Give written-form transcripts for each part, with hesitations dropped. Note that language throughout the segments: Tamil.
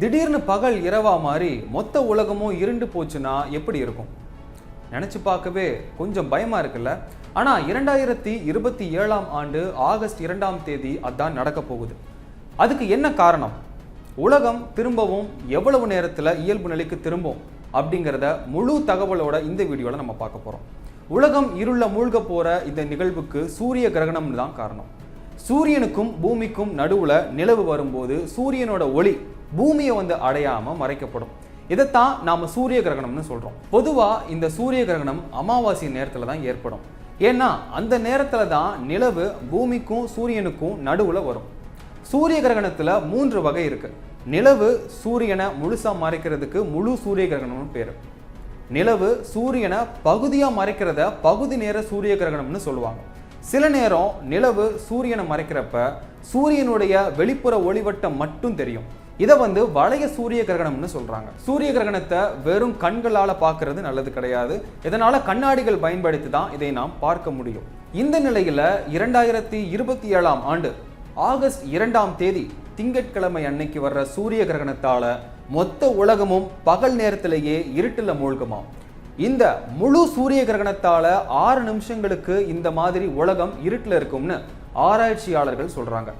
திடீர்னு பகல் இரவா மாதிரி மொத்த உலகமும் இருண்டு போச்சுன்னா எப்படி இருக்கும்? நினைச்சு பார்க்கவே கொஞ்சம் பயமா இருக்குல்ல. ஆனா 2027ஆம் ஆண்டு ஆகஸ்ட் 2ஆம் தேதி அதான் நடக்க போகுது. அதுக்கு என்ன காரணம்? உலகம் திரும்பவும் எவ்வளவு நேரத்துல இயல்பு நிலைக்கு திரும்பும் அப்படிங்கிறத முழு தகவலோட இந்த வீடியோல நம்ம பார்க்க போறோம். உலகம் இருள மூழ்க போற இந்த நிகழ்வுக்கு சூரிய கிரகணம் தான் காரணம். சூரியனுக்கும் பூமிக்கும் நடுவுல நிலவு வரும்போது சூரியனோட ஒளி பூமியை அடையாம மறைக்கப்படும். இதைத்தான் நாம சூரிய கிரகணம்னு சொல்றோம். பொதுவா இந்த சூரிய கிரகணம் அமாவாசை நேரத்துல தான் ஏற்படும். ஏன்னா அந்த நேரத்துல தான் நிலவு பூமிக்கும் சூரியனுக்கும் நடுவுல வரும். சூரிய கிரகணத்துல 3 வகை இருக்கு. நிலவு சூரியனை முழுசா மறைக்கிறதுக்கு முழு சூரிய கிரகணம்னு பேரு. நிலவு சூரியனை பகுதியா மறைக்கிறத பகுதி நேர சூரிய கிரகணம்னு சொல்லுவாங்க. சில நேரம் நிலவு சூரியனை மறைக்கிறப்ப சூரியனுடைய வெளிப்புற ஒளிவட்டம் மட்டும் தெரியும். இதை வளைய சூரிய கிரகணம்னு சொல்றாங்க. சூரிய கிரகணத்தை வெறும் கண்களால பார்க்கறது நல்லது கிடையாது. இதனால கண்ணாடிகள் பயன்படுத்தி தான் இதை நாம் பார்க்க முடியும். இந்த நிலையில 2027ஆம் ஆண்டு ஆகஸ்ட் 2ஆம் தேதி திங்கட்கிழமை அன்னைக்கு வர்ற சூரிய கிரகணத்தால மொத்த உலகமும் பகல் நேரத்திலேயே இருட்டுல மூழ்குமாம். இந்த முழு சூரிய கிரகணத்தால 6 நிமிஷங்களுக்கு இந்த மாதிரி உலகம் இருட்டுல இருக்கும்னு ஆராய்ச்சியாளர்கள் சொல்றாங்க.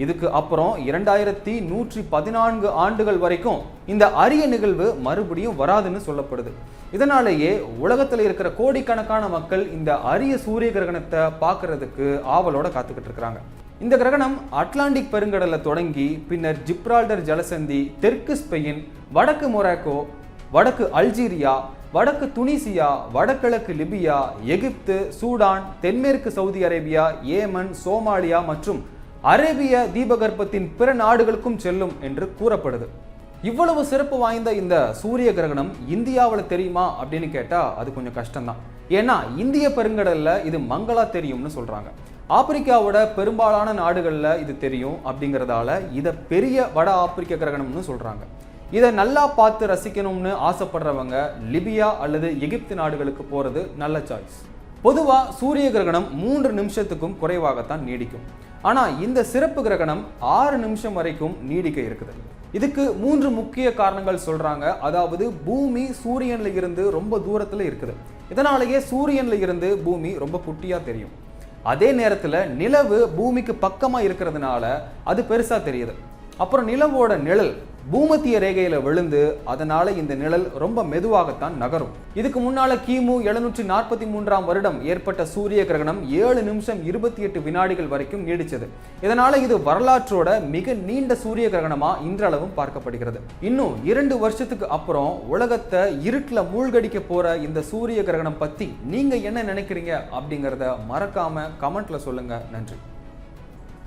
இதுக்கு அப்புறம் 2114 ஆண்டுகள் வரைக்கும் இந்த அரிய நிகழ்வு மறுபடியும் வராதுன்னு சொல்லப்படுது. இதனாலேயே உலகத்தில் இருக்கிற கோடிக்கணக்கான மக்கள் இந்த அரிய சூரிய கிரகணத்தை பார்க்கறதுக்கு ஆவலோட காத்துக்கிட்டு இருக்கிறாங்க. இந்த கிரகணம் அட்லாண்டிக் பெருங்கடல்ல தொடங்கி பின்னர் ஜிப்ரால்டர் ஜலசந்தி, தெற்கு ஸ்பெயின், வடக்கு மொராக்கோ, வடக்கு அல்ஜீரியா, வடக்கு துனிசியா, வடகிழக்கு லிபியா, எகிப்து, சூடான், தென்மேற்கு சவுதி அரேபியா, ஏமன், சோமாலியா மற்றும் அரேபிய தீபகற்பத்தின் பிற நாடுகளுக்கும் செல்லும் என்று கூறப்படுது. இவ்வளவு சிறப்பு வாய்ந்த இந்த சூரிய கிரகணம் இந்தியாவில் தெரியுமா அப்படின்னு கேட்டா அது கொஞ்சம் கஷ்டம்தான். ஏன்னா இந்திய பெருங்கடல்ல இது மங்களா தெரியும்னு சொல்றாங்க. ஆப்பிரிக்காவோட பெரும்பாலான நாடுகள்ல இது தெரியும் அப்படிங்கிறதால இதை பெரிய வட ஆப்பிரிக்க கிரகணம்னு சொல்றாங்க. இதை நல்லா பார்த்து ரசிக்கணும்னு ஆசைப்படுறவங்க லிபியா அல்லது எகிப்து நாடுகளுக்கு போறது நல்ல சாய்ஸ். பொதுவா சூரிய கிரகணம் 3 நிமிஷத்துக்கும் குறைவாகத்தான் நீடிக்கும். ஆனா இந்த சிறப்பு கிரகணம் 6 நிமிஷம் வரைக்கும் நீடிக்க இருக்குது. இதுக்கு 3 முக்கிய காரணங்கள் சொல்றாங்க. அதாவது பூமி சூரியன்ல இருந்து ரொம்ப தூரத்துல இருக்குது. இதனாலேயே சூரியன்ல இருந்து பூமி ரொம்ப குட்டியா தெரியும். அதே நேரத்துல நிலவு பூமிக்கு பக்கமா இருக்கிறதுனால அது பெருசா தெரியுது. அப்புறம் நிலவோட நிழல் பூமத்திய ரேகையில விழுந்து அதனால இந்த நிழல் ரொம்ப மெதுவாகத்தான் நகரும். இதுக்கு முன்னால கிமு 743ஆம் வருடம் ஏற்பட்ட சூரிய கிரகணம் 7 நிமிஷம் 28 வினாடிகள் வரைக்கும் நீடிச்சது. இதனால இது வரலாற்றோட மிக நீண்ட சூரிய கிரகணமா இன்றளவும் பார்க்கப்படுகிறது. இன்னும் 2 வருஷத்துக்கு அப்புறம் உலகத்தை இருட்டுல மூழ்கடிக்க போற இந்த சூரிய கிரகணம் பத்தி நீங்க என்ன நினைக்கிறீங்க அப்படிங்கிறத மறக்காம கமெண்ட்ல சொல்லுங்க. நன்றி.